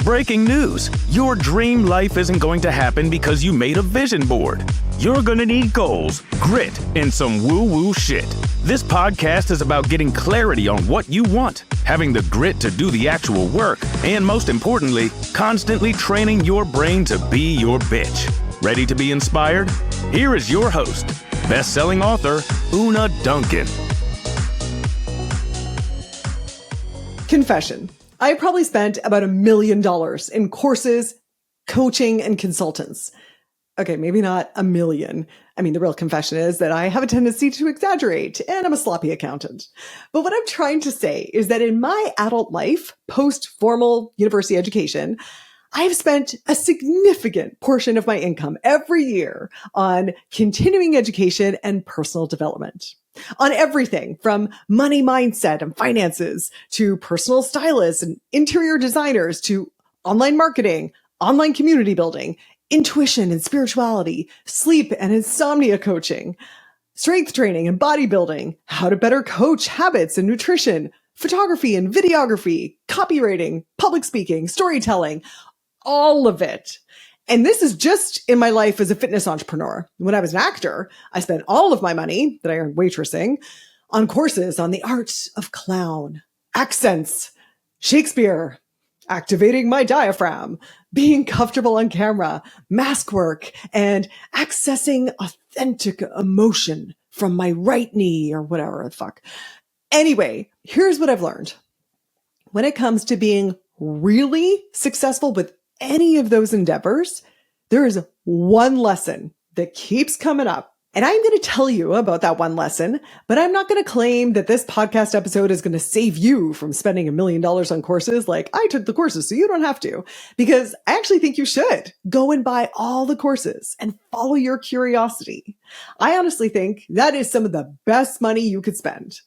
Breaking news. Your dream life isn't going to happen because you made a vision board. You're gonna need goals, grit, and some woo-woo shit. This podcast is about getting clarity on what you want, having the grit to do the actual work, and most importantly, constantly training your brain to be your bitch. Ready to be inspired? Here is your host, best-selling author, Una Duncan. Confession. I probably spent about $1 million in courses, coaching, and consultants. Okay, maybe not a million. I mean, the real confession is that I have a tendency to exaggerate, and I'm a sloppy accountant. But what I'm trying to say is that in my adult life, post-formal university education, I've spent a significant portion of my income every year on continuing education and personal development. On everything from money mindset and finances to personal stylists and interior designers to online marketing, online community building, intuition and spirituality, sleep and insomnia coaching, strength training and bodybuilding, how to better coach habits and nutrition, photography and videography, copywriting, public speaking, storytelling, all of it. And this is just in my life as a fitness entrepreneur. When I was an actor, I spent all of my money that I earned waitressing on courses on the art of clown, accents, Shakespeare, activating my diaphragm, being comfortable on camera, mask work, and accessing authentic emotion from my right knee or whatever the fuck. Anyway, here's what I've learned. When it comes to being really successful with any of those endeavors, there is one lesson that keeps coming up. And I'm going to tell you about that one lesson, but I'm not going to claim that this podcast episode is going to save you from spending $1 million on courses like I took the courses, so you don't have to, because I actually think you should go and buy all the courses and follow your curiosity. I honestly think that is some of the best money you could spend.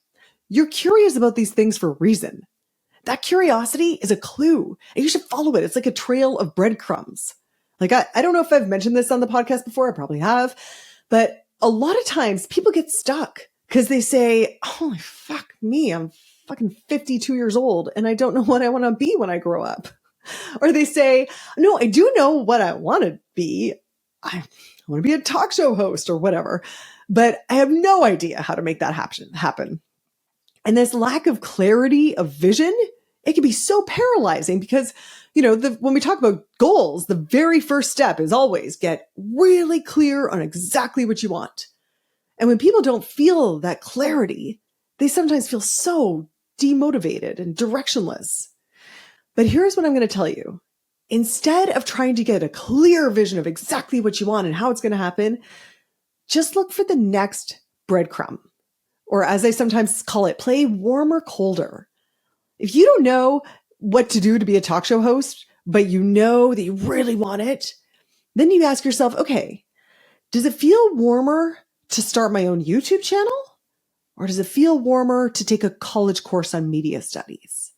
You're curious about these things for a reason. That curiosity is a clue, and you should follow it. It's like a trail of breadcrumbs. Like, I don't know if I've mentioned this on the podcast before. I probably have. But a lot of times people get stuck because they say, oh, fuck me. I'm fucking 52 years old, and I don't know what I want to be when I grow up. Or they say, no, I do know what I want to be. I want to be a talk show host or whatever. But I have no idea how to make that happen. And this lack of clarity of vision, it can be so paralyzing because, when we talk about goals, the very first step is always get really clear on exactly what you want. And when people don't feel that clarity, they sometimes feel so demotivated and directionless. But here's what I'm going to tell you. Instead of trying to get a clear vision of exactly what you want and how it's going to happen, just look for the next breadcrumb. Or as I sometimes call it, play warmer, colder. If you don't know what to do to be a talk show host, but you know that you really want it, then you ask yourself, okay, does it feel warmer to start my own YouTube channel? Or does it feel warmer to take a college course on media studies?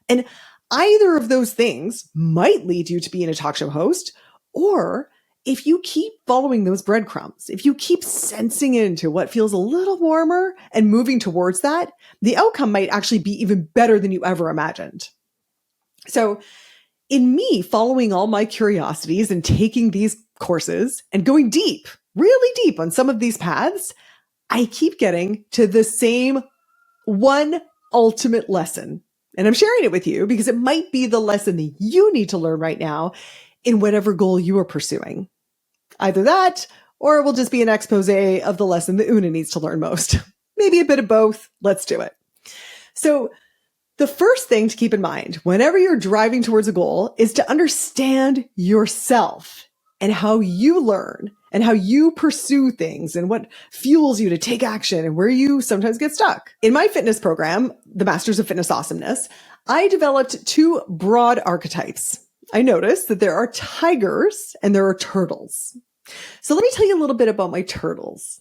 And either of those things might lead you to being a talk show host, or if you keep following those breadcrumbs, if you keep sensing into what feels a little warmer and moving towards that, the outcome might actually be even better than you ever imagined. So in me following all my curiosities and taking these courses and going deep, really deep on some of these paths, I keep getting to the same one ultimate lesson. And I'm sharing it with you because it might be the lesson that you need to learn right now in whatever goal you are pursuing. Either that, or it will just be an expose of the lesson that Una needs to learn most. Maybe a bit of both. Let's do it. So the first thing to keep in mind whenever you're driving towards a goal is to understand yourself and how you learn and how you pursue things and what fuels you to take action and where you sometimes get stuck. In my fitness program, the Masters of Fitness Awesomeness, I developed 2 broad archetypes. I noticed that there are tigers and there are turtles. So let me tell you a little bit about my turtles.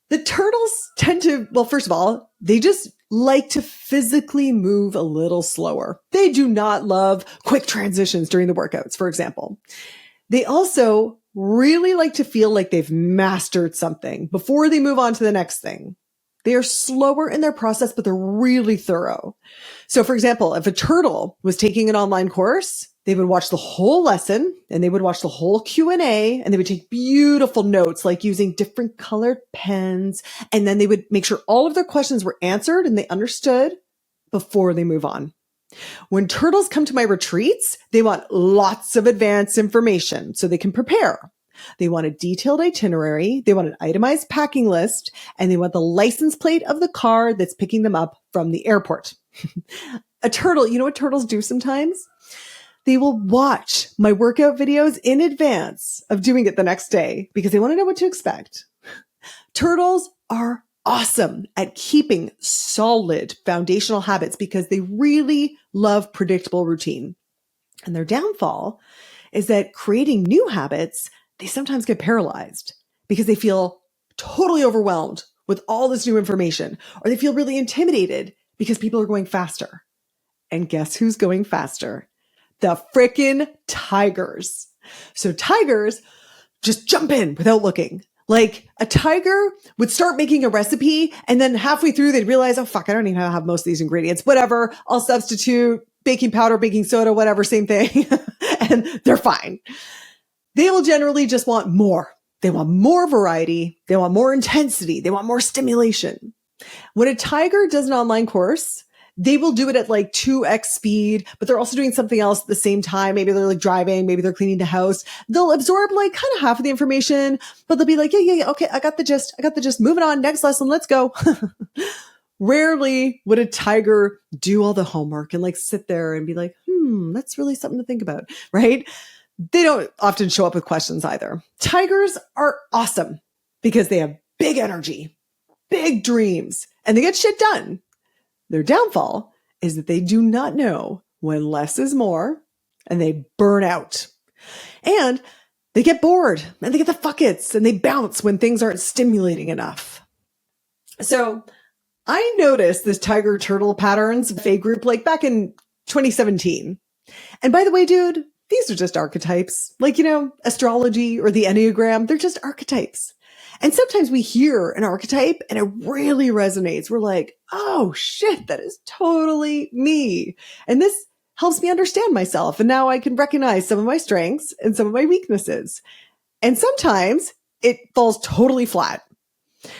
The turtles tend to, well, first of all, they just like to physically move a little slower. They do not love quick transitions during the workouts, for example. They also really like to feel like they've mastered something before they move on to the next thing. They are slower in their process, but they're really thorough. So for example, if a turtle was taking an online course, They would watch the whole lesson and they would watch the whole Q&A and they would take beautiful notes, like using different colored pens. And then they would make sure all of their questions were answered and they understood before they move on. When turtles come to my retreats, they want lots of advanced information so they can prepare. They want a detailed itinerary. They want an itemized packing list, and they want the license plate of the car that's picking them up from the airport. A turtle, you know what turtles do sometimes? They will watch my workout videos in advance of doing it the next day because they want to know what to expect. Turtles are awesome at keeping solid foundational habits because they really love predictable routine. And their downfall is that creating new habits, they sometimes get paralyzed because they feel totally overwhelmed with all this new information, or they feel really intimidated because people are going faster. And guess who's going faster? The frickin' tigers. So tigers just jump in without looking. Like a tiger would start making a recipe and then halfway through they'd realize, oh fuck, I don't even have most of these ingredients. Whatever, I'll substitute baking powder, baking soda, whatever, same thing. And they're fine. They will generally just want more. They want more variety. They want more intensity. They want more stimulation. When a tiger does an online course, they will do it at like 2x speed, but they're also doing something else at the same time. Maybe they're like driving, maybe they're cleaning the house. They'll absorb like kind of half of the information, but they'll be like, yeah. Okay. I got the gist. Moving on. Next lesson. Let's go. Rarely would a tiger do all the homework and like sit there and be like, that's really something to think about. Right. They don't often show up with questions either. Tigers are awesome because they have big energy, big dreams, and they get shit done. Their downfall is that they do not know when less is more and they burn out. And they get bored and they get the fuckets and they bounce when things aren't stimulating enough. So I noticed this tiger turtle patterns of a group like back in 2017. And by the way, dude, these are just archetypes. Like, astrology or the Enneagram, they're just archetypes. And sometimes we hear an archetype and it really resonates. We're like, oh shit, that is totally me. And this helps me understand myself. And now I can recognize some of my strengths and some of my weaknesses. And sometimes it falls totally flat.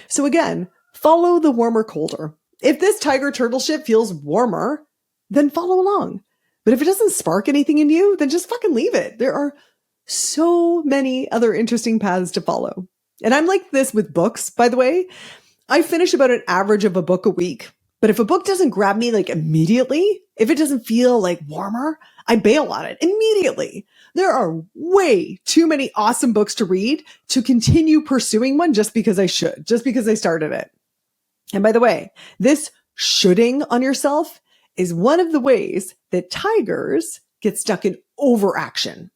So again, follow the warmer, colder. If this tiger turtle shit feels warmer, then follow along. But if it doesn't spark anything in you, then just fucking leave it. There are so many other interesting paths to follow. And I'm like this with books, by the way. I finish about an average of a book a week. But if a book doesn't grab me like immediately, if it doesn't feel like warmer, I bail on it immediately. There are way too many awesome books to read to continue pursuing one just because I should, just because I started it. And by the way, this shoulding on yourself is one of the ways that tigers get stuck in overaction.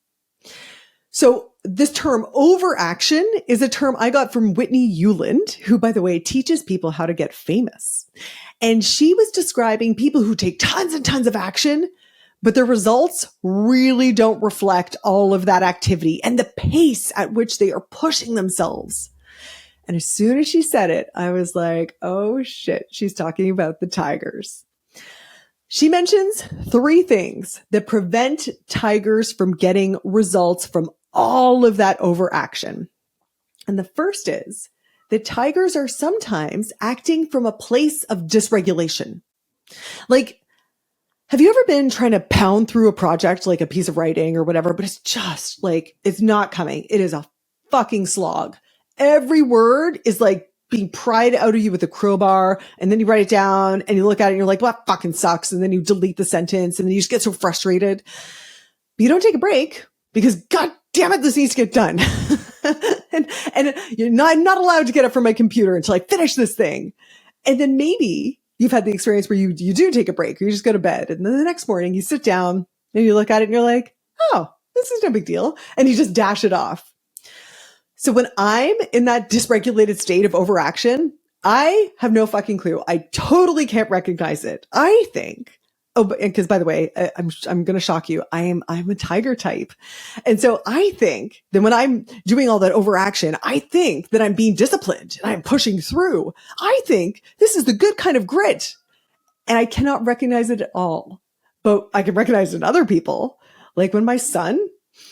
So this term overaction is a term I got from Whitney Euland, who, by the way, teaches people how to get famous. And she was describing people who take tons and tons of action, but their results really don't reflect all of that activity and the pace at which they are pushing themselves. And as soon as she said it, I was like, oh shit, she's talking about the tigers. She mentions 3 things that prevent tigers from getting results from all of that overaction. And the first is that tigers are sometimes acting from a place of dysregulation. Like, have you ever been trying to pound through a project, like a piece of writing or whatever, but it's just like, it's not coming. It is a fucking slog. Every word is like being pried out of you with a crowbar, and then you write it down and you look at it and you're like, well, that fucking sucks. And then you delete the sentence and then you just get so frustrated. But you don't take a break because God damn it, this needs to get done. and I'm not allowed to get up from my computer until I finish this thing. And then maybe you've had the experience where you do take a break or you just go to bed. And then the next morning you sit down and you look at it and you're like, oh, this is no big deal. And you just dash it off. So when I'm in that dysregulated state of overaction, I have no fucking clue. I totally can't recognize it. I think, because by the way, I'm going to shock you. I'm a tiger type. And so I think that when I'm doing all that overaction, I think that I'm being disciplined and I'm pushing through. I think this is the good kind of grit. And I cannot recognize it at all. But I can recognize it in other people. Like when my son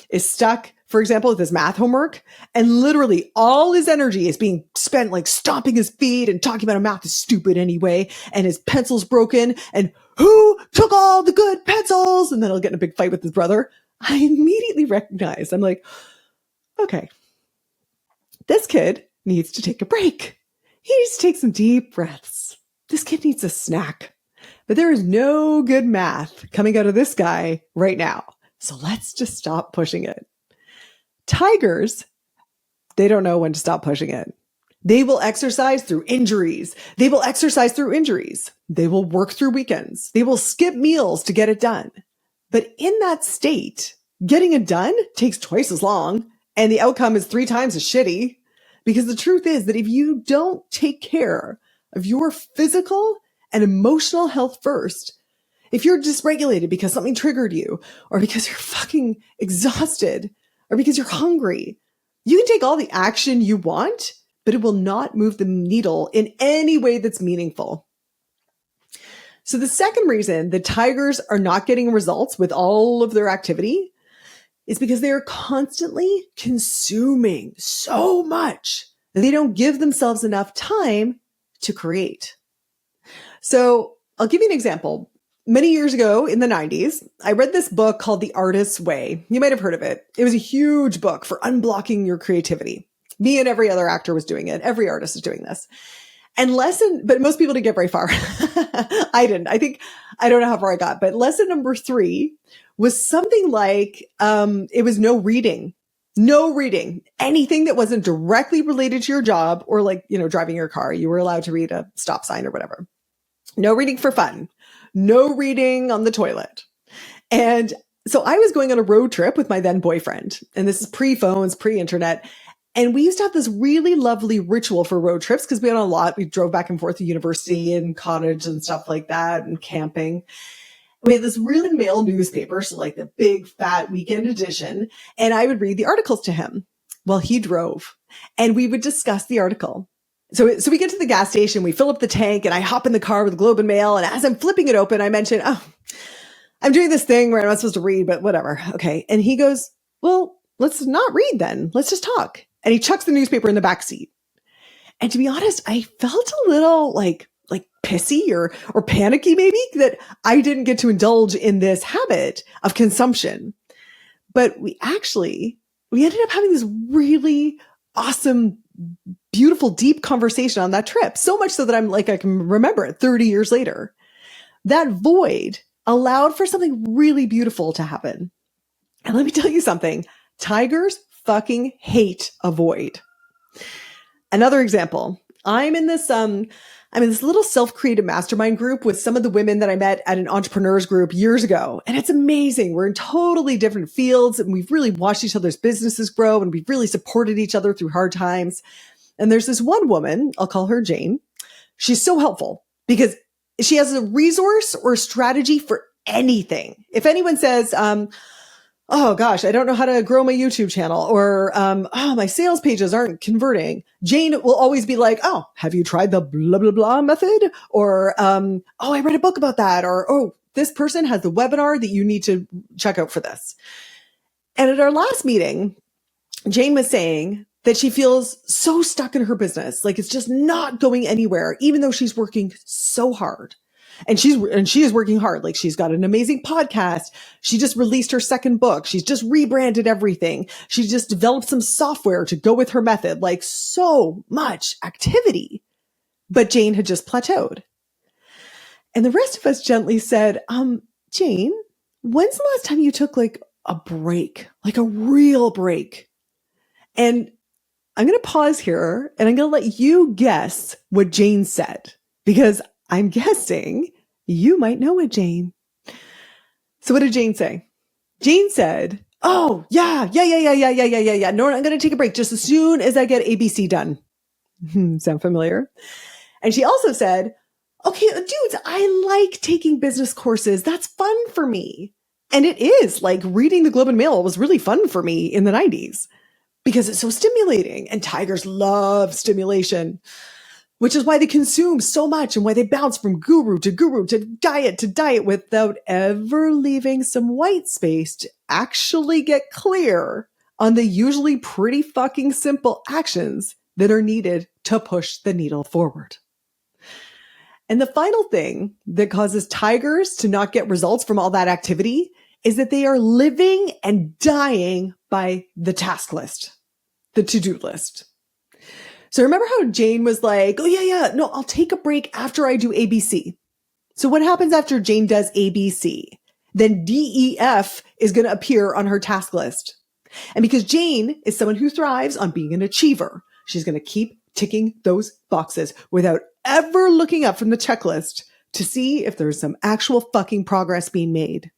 is stuck, for example, with his math homework, and literally all his energy is being spent like stomping his feet and talking about how math is stupid anyway, and his pencil's broken, and who took all the good pencils? And then he'll get in a big fight with his brother. I immediately recognize, I'm like, okay, this kid needs to take a break. He needs to take some deep breaths. This kid needs a snack. But there is no good math coming out of this guy right now. So let's just stop pushing it. Tigers, they don't know when to stop pushing it. They will exercise through injuries. They will work through weekends. They will skip meals to get it done. But in that state, getting it done takes twice as long, and the outcome is 3 times as shitty. Because the truth is that if you don't take care of your physical and emotional health first, if you're dysregulated because something triggered you, or because you're fucking exhausted, or because you're hungry, you can take all the action you want, but it will not move the needle in any way that's meaningful. So the second reason the tigers are not getting results with all of their activity is because they are constantly consuming so much that they don't give themselves enough time to create. So I'll give you an example. Many years ago in the 90s, I read this book called The Artist's Way. You might have heard of it. It was a huge book for unblocking your creativity. Me and every other actor was doing it. Every artist is doing this. But most people didn't get very far. I didn't. I don't know how far I got, but lesson number 3 was something like, it was no reading. Anything that wasn't directly related to your job or like, driving your car. You were allowed to read a stop sign or whatever. No reading for fun. No reading on the toilet. And so I was going on a road trip with my then boyfriend, and this is pre-phones, pre-internet. And we used to have this really lovely ritual for road trips because we had a lot. We drove back and forth to university and cottage and stuff like that and camping. We had this really mail newspaper, so like the big fat weekend edition. And I would read the articles to him while he drove, and we would discuss the article. So we get to the gas station, we fill up the tank, and I hop in the car with Globe and Mail. And as I'm flipping it open, I mention, I'm doing this thing where I'm not supposed to read, but whatever. Okay. And he goes, well, let's not read then. Let's just talk. And he chucks the newspaper in the back seat. And to be honest, I felt a little like pissy or panicky maybe that I didn't get to indulge in this habit of consumption. But we ended up having this really awesome, beautiful, deep conversation on that trip. So much so that I can remember it 30 years later. That void allowed for something really beautiful to happen. And let me tell you something. Tigers fucking hate a void. Another example. I'm in this little self-created mastermind group with some of the women that I met at an entrepreneurs group years ago. And it's amazing. We're in totally different fields, and we've really watched each other's businesses grow, and we've really supported each other through hard times. And there's this one woman, I'll call her Jane. She's so helpful because she has a resource or strategy for anything. If anyone says, oh gosh, I don't know how to grow my YouTube channel, or my sales pages aren't converting, Jane will always be like, oh, have you tried the blah, blah, blah method? Or, oh, I read a book about that. Or, oh, this person has the webinar that you need to check out for this. And at our last meeting, Jane was saying that she feels so stuck in her business. Like it's just not going anywhere, even though she's working so hard. And she is working hard. Like she's got an amazing podcast. She just released her second book. She's just rebranded everything. She just developed some software to go with her method. Like so much activity. But Jane had just plateaued. And the rest of us gently said, Jane, when's the last time you took like a break, like a real break? And I'm going to pause here and I'm going to let you guess what Jane said, because I'm guessing you might know it, Jane. So what did Jane say? Jane said, oh, yeah. No, I'm going to take a break just as soon as I get ABC done. Sound familiar? And she also said, okay, dudes, I like taking business courses. That's fun for me. And it is, like reading the Globe and Mail was really fun for me in the 90s because it's so stimulating, and tigers love stimulation. which is why they consume so much and why they bounce from guru to diet without ever leaving some white space to actually get clear on the usually pretty fucking simple actions that are needed to push the needle forward. And the final thing that causes tigers to not get results from all that activity is that they are living and dying by the task list, the to-do list. So remember how Jane was like, oh yeah, no, I'll take a break after I do ABC. So what happens after Jane does ABC? Then DEF is going to appear on her task list. And because Jane is someone who thrives on being an achiever, she's going to keep ticking those boxes without ever looking up from the checklist to see if there's some actual fucking progress being made.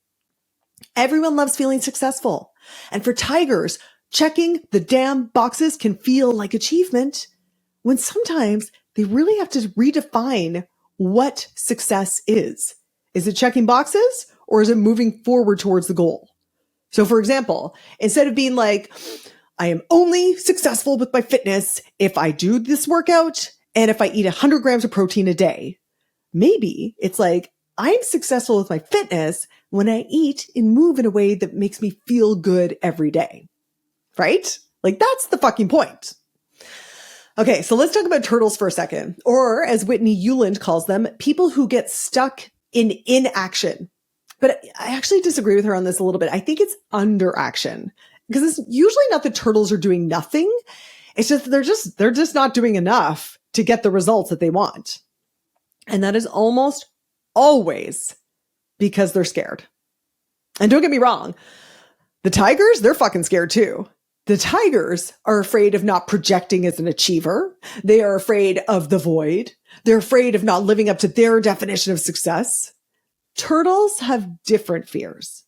Everyone loves feeling successful. And for tigers, checking the damn boxes can feel like achievement when sometimes they really have to redefine what success is. Is it checking boxes or is it moving forward towards the goal? So for example, instead of being like, I am only successful with my fitness if I do this workout and if I eat 100 grams of protein a day, maybe it's like, I'm successful with my fitness when I eat and move in a way that makes me feel good every day, right? Like that's the fucking point. Okay, so let's talk about turtles for a second, or as Whitney Euland calls them, people who get stuck in inaction. But I actually disagree with her on this a little bit. I think it's underaction because it's usually not that turtles are doing nothing. It's just they're just not doing enough to get the results that they want. And that is almost always because they're scared. And don't get me wrong, the tigers, they're fucking scared too. The tigers are afraid of not projecting as an achiever. They are afraid of the void. They're afraid of not living up to their definition of success. Turtles have different fears.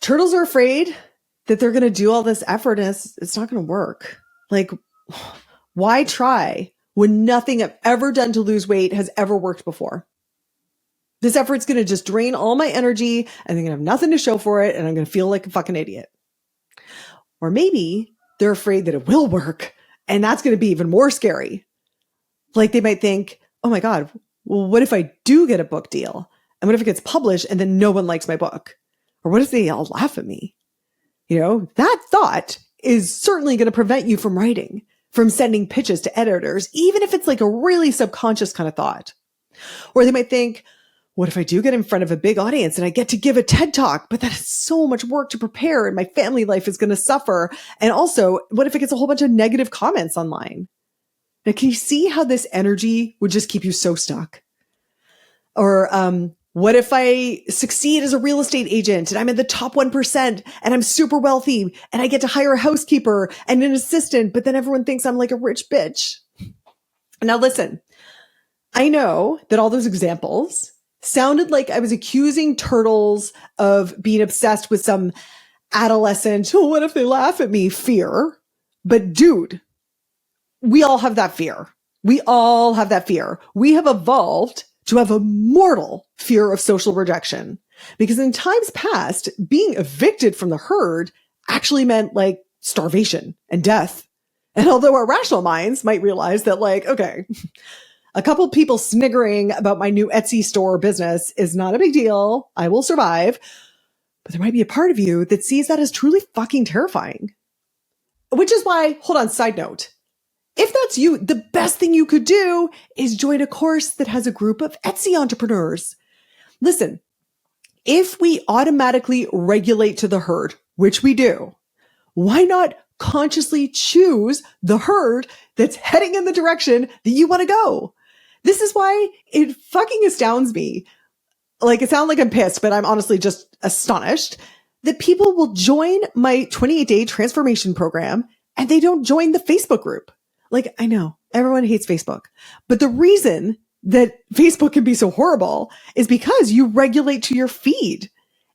Turtles are afraid that they're going to do all this effort and it's not going to work. Like, why try when nothing I've ever done to lose weight has ever worked before? This effort's going to just drain all my energy and I'm going to have nothing to show for it and I'm going to feel like a fucking idiot. Or maybe they're afraid that it will work and that's going to be even more scary. Like they might think, oh my God, well, what if I do get a book deal? And what if it gets published and then no one likes my book? Or what if they all laugh at me? You know, that thought is certainly going to prevent you from writing, from sending pitches to editors, even if it's like a really subconscious kind of thought. Or they might think, what if I do get in front of a big audience and I get to give a TED talk, but that is so much work to prepare and my family life is going to suffer. And also, what if it gets a whole bunch of negative comments online? Now, can you see how this energy would just keep you so stuck? Or, what if I succeed as a real estate agent and I'm in the top 1% and I'm super wealthy and I get to hire a housekeeper and an assistant, but then everyone thinks I'm like a rich bitch? Now listen, I know that all those examples sounded like I was accusing turtles of being obsessed with some adolescent, oh, what if they laugh at me fear? But dude, we all have that fear. We all have that fear. We have evolved to have a mortal fear of social rejection. Because in times past, being evicted from the herd actually meant like starvation and death. And although our rational minds might realize that like, okay, a couple people sniggering about my new Etsy store business is not a big deal. I will survive. But there might be a part of you that sees that as truly fucking terrifying. Which is why, hold on, side note. If that's you, the best thing you could do is join a course that has a group of Etsy entrepreneurs. Listen, if we automatically regulate to the herd, which we do, why not consciously choose the herd that's heading in the direction that you want to go? This is why it fucking astounds me. Like, it sounds like I'm pissed, but I'm honestly just astonished that people will join my 28-day transformation program and they don't join the Facebook group. Like, I know everyone hates Facebook, but the reason that Facebook can be so horrible is because you regulate to your feed.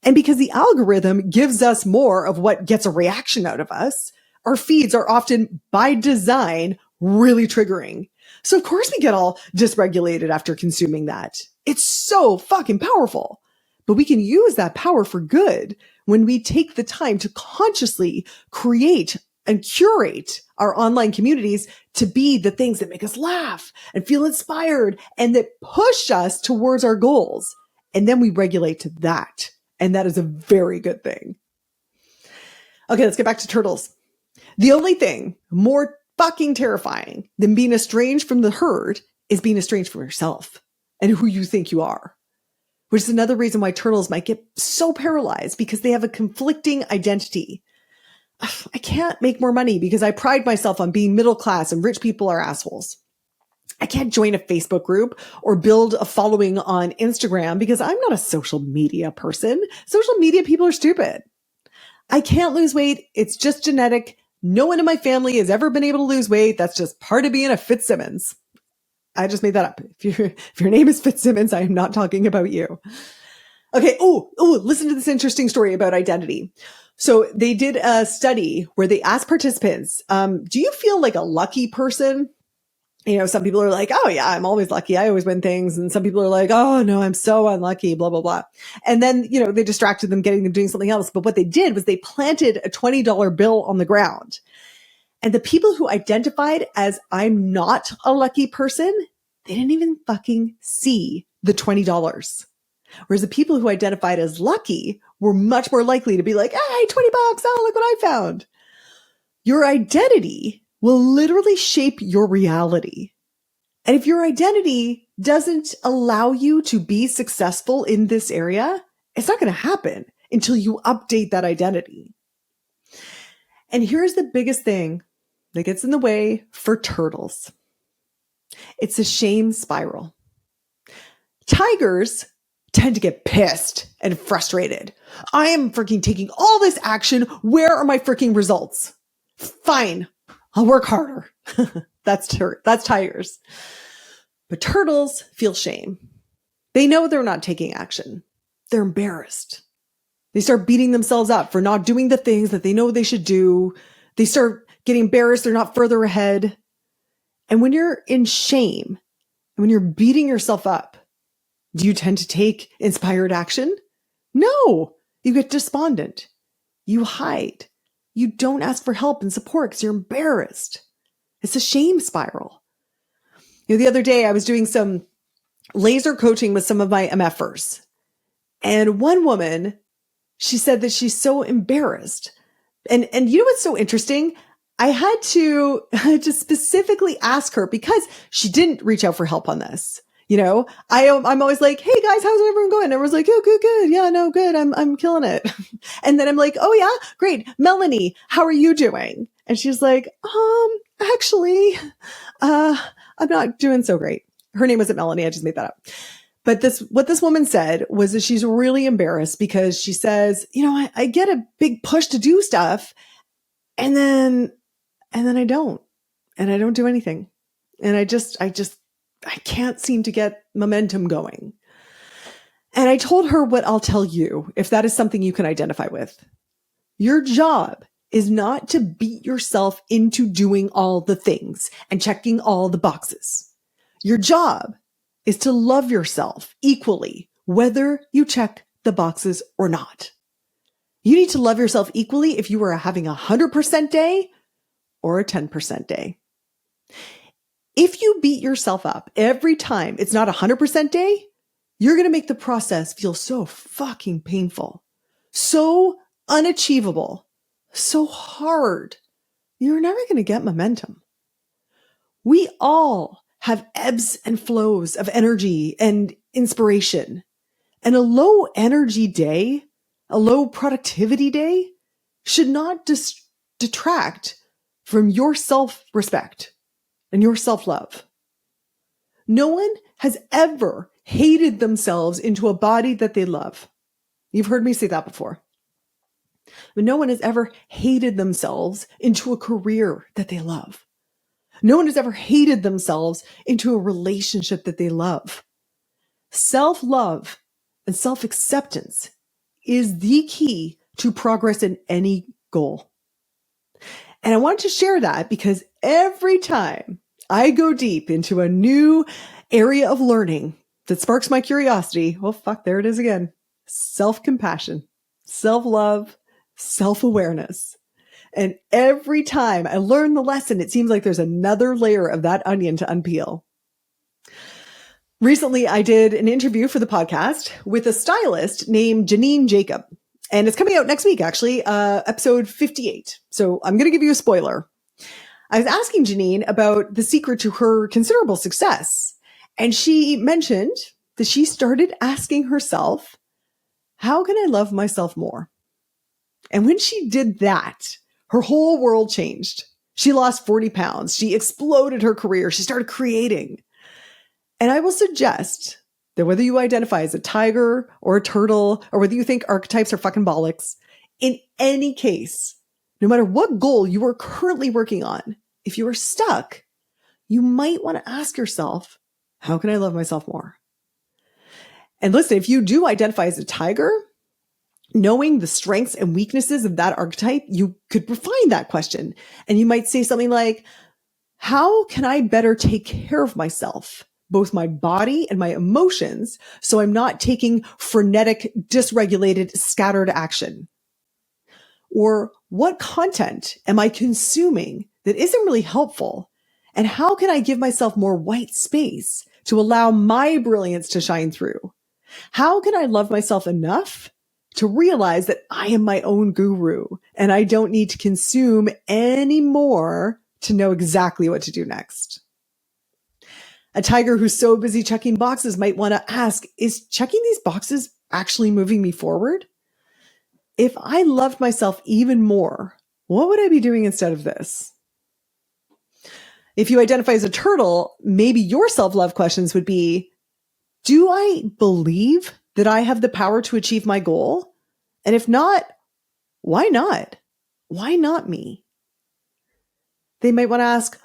And because the algorithm gives us more of what gets a reaction out of us, our feeds are often by design really triggering. So of course we get all dysregulated after consuming that. It's so fucking powerful, but we can use that power for good when we take the time to consciously create and curate our online communities to be the things that make us laugh and feel inspired and that push us towards our goals. And then we regulate to that. And that is a very good thing. Okay, let's get back to turtles. The only thing more fucking terrifying than being estranged from the herd is being estranged from yourself and who you think you are, which is another reason why turtles might get so paralyzed, because they have a conflicting identity. I can't make more money because I pride myself on being middle class and rich people are assholes. I can't join a Facebook group or build a following on Instagram because I'm not a social media person. Social media people are stupid. I can't lose weight. It's just genetic. No one in my family has ever been able to lose weight. That's just part of being a Fitzsimmons. I just made that up. If your name is Fitzsimmons, I am not talking about you. Okay. Oh, listen to this interesting story about identity. So they did a study where they asked participants, do you feel like a lucky person? You know, some people are like, oh yeah, I'm always lucky. I always win things. And some people are like, oh no, I'm so unlucky, blah, blah, blah. And then, you know, they distracted them, getting them doing something else. But what they did was they planted a $20 bill on the ground. And the people who identified as I'm not a lucky person, they didn't even fucking see the $20. Whereas the people who identified as lucky were much more likely to be like, hey, $20. Oh, look what I found. Your identity will literally shape your reality. And if your identity doesn't allow you to be successful in this area, it's not going to happen until you update that identity. And here's the biggest thing that gets in the way for turtles. It's a shame spiral. Tigers tend to get pissed and frustrated. I am freaking taking all this action. Where are my freaking results? Fine. I'll work harder. That's tigers. But turtles feel shame. They know they're not taking action. They're embarrassed. They start beating themselves up for not doing the things that they know they should do. They start getting embarrassed. They're not further ahead. And when you're in shame, and when you're beating yourself up, do you tend to take inspired action? No, you get despondent. You hide. You don't ask for help and support because you're embarrassed. It's a shame spiral. You know, the other day I was doing some laser coaching with some of my MFers. And one woman, she said that she's so embarrassed. And you know what's so interesting? I had to specifically ask her because she didn't reach out for help on this. You know, I'm always like, hey guys, how's everyone going? And everyone's like, oh, good. Yeah, no, good. I'm killing it. And then I'm like, oh yeah, great. Melanie, how are you doing? And she's like, actually, I'm not doing so great. Her name wasn't Melanie. I just made that up. But what this woman said was that she's really embarrassed because she says, you know, I get a big push to do stuff and then I don't do anything. And I can't seem to get momentum going. And I told her what I'll tell you if that is something you can identify with. Your job is not to beat yourself into doing all the things and checking all the boxes. Your job is to love yourself equally, whether you check the boxes or not. You need to love yourself equally if you are having a 100% day or a 10% day. If you beat yourself up every time it's not a 100% day, you're going to make the process feel so fucking painful, so unachievable, so hard. You're never going to get momentum. We all have ebbs and flows of energy and inspiration. And a low energy day, a low productivity day should not detract from your self-respect and your self-love. No one has ever hated themselves into a body that they love. You've heard me say that before. But no one has ever hated themselves into a career that they love. No one has ever hated themselves into a relationship that they love. Self-love and self-acceptance is the key to progress in any goal. And I wanted to share that because every time I go deep into a new area of learning that sparks my curiosity, oh fuck, there it is again. Self-compassion, self-love, self-awareness. And every time I learn the lesson, it seems like there's another layer of that onion to unpeel. Recently, I did an interview for the podcast with a stylist named Janine Jacob. And it's coming out next week, actually, episode 58. So I'm going to give you a spoiler. I was asking Janine about the secret to her considerable success. And she mentioned that she started asking herself, how can I love myself more? And when she did that, her whole world changed. She lost 40 pounds. She exploded her career. She started creating. And I will suggest that whether you identify as a tiger or a turtle, or whether you think archetypes are fucking bollocks, in any case, no matter what goal you are currently working on, if you are stuck, you might want to ask yourself, how can I love myself more? And listen, if you do identify as a tiger, knowing the strengths and weaknesses of that archetype, you could refine that question. And you might say something like, how can I better take care of myself, both my body and my emotions, so I'm not taking frenetic, dysregulated, scattered action? Or what content am I consuming that isn't really helpful? And how can I give myself more white space to allow my brilliance to shine through? How can I love myself enough to realize that I am my own guru and I don't need to consume any more to know exactly what to do next? A tiger who's so busy checking boxes might want to ask, is checking these boxes actually moving me forward? If I loved myself even more, what would I be doing instead of this? If you identify as a turtle, maybe your self-love questions would be, do I believe that I have the power to achieve my goal? And if not, why not? Why not me? They might want to ask,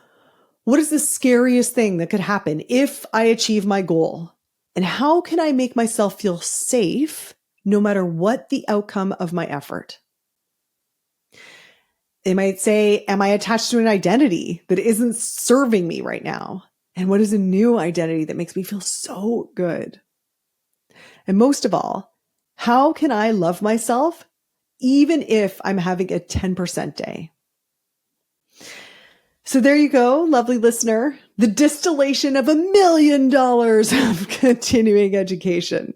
what is the scariest thing that could happen if I achieve my goal? And how can I make myself feel safe no matter what the outcome of my effort? They might say, am I attached to an identity that isn't serving me right now? And what is a new identity that makes me feel so good? And most of all, how can I love myself even if I'm having a 10% day? So there you go, lovely listener, the distillation of $1 million of continuing education.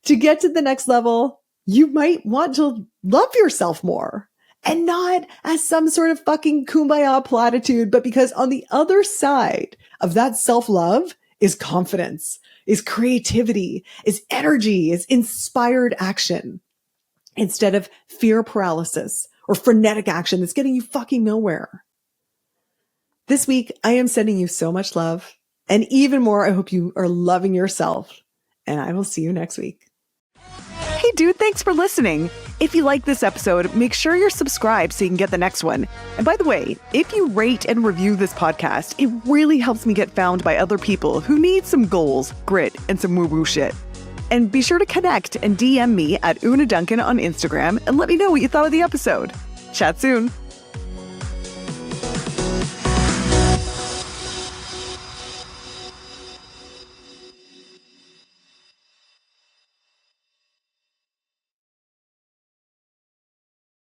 To get to the next level, you might want to love yourself more, and not as some sort of fucking kumbaya platitude, but because on the other side of that self-love is confidence, is creativity, is energy, is inspired action, instead of fear paralysis or frenetic action that's getting you fucking nowhere. This week, I am sending you so much love, and even more, I hope you are loving yourself, and I will see you next week. Hey dude, thanks for listening. If you like this episode, make sure you're subscribed so you can get the next one. And by the way, if you rate and review this podcast, it really helps me get found by other people who need some goals, grit, and some woo-woo shit. And be sure to connect and DM me at Una Duncan on Instagram and let me know what you thought of the episode. Chat soon.